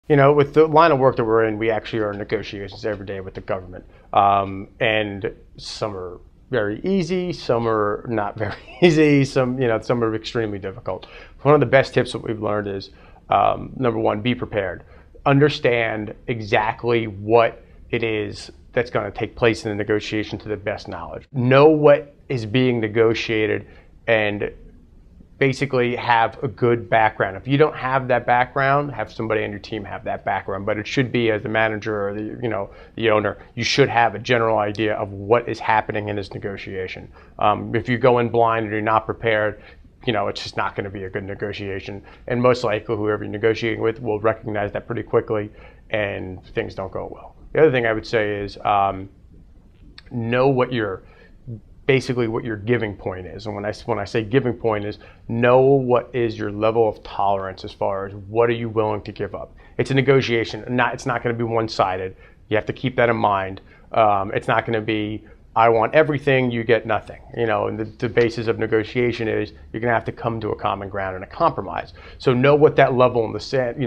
With the line of work that we're in, we actually are in negotiations every day with the government. And some are very easy, some are not very easy, some are extremely difficult. One of the best tips that we've learned is, number one, be prepared. Understand exactly what it is that's going to take place in the negotiation to the best knowledge. Know what is being negotiated and basically have a good background. If you don't have that background, have somebody on your team have that background. But it should be, as the manager or the owner, you should have a general idea of what is happening in this negotiation. If you go in blind and you're not prepared, it's just not going to be a good negotiation. And most likely, whoever you're negotiating with will recognize that pretty quickly, and things don't go well. The other thing I would say is know what your giving point is. And when I say giving point is, know what is your level of tolerance as far as what are you willing to give up. It's a negotiation. It's not going to be one-sided. You have to keep that in mind. It's not going to be, I want everything, you get nothing. And the basis of negotiation is you're going to have to come to a common ground and a compromise. So know what that level in the sand,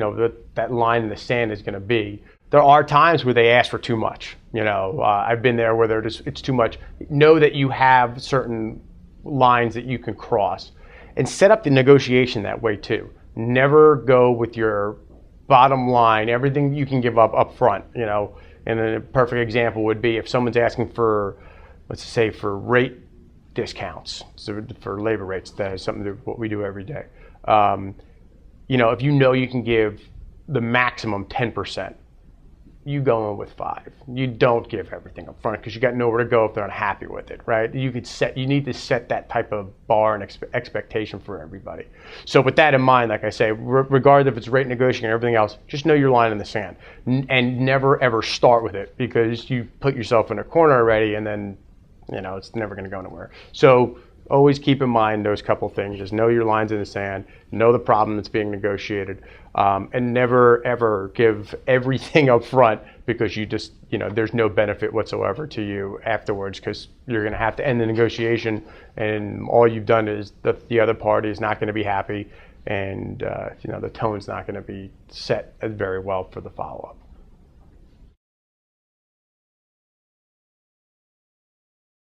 that line in the sand is going to be. There are times where they ask for too much. I've been there where it's too much. Know that you have certain lines that you can cross, and set up the negotiation that way too. Never go with your bottom line, everything you can give up front. And a perfect example would be if someone's asking for, let's say, for rate discounts, so for labor rates. That is something what we do every day. If you can give the maximum 10%. You go in with 5. You don't give everything up front because you got nowhere to go if they're unhappy with it, right? You need to set that type of bar and expectation for everybody. So with that in mind, like I say, regardless if it's rate negotiating or everything else, just know your line in the sand and never ever start with it, because you put yourself in a corner already, and then it's never going to go anywhere. So always keep in mind those couple things. Just know your lines in the sand, know the problem that's being negotiated, and never ever give everything up front, because you just, there's no benefit whatsoever to you afterwards, because you're going to have to end the negotiation, and all you've done is the other party is not going to be happy, and the tone's not going to be set very well for the follow-up.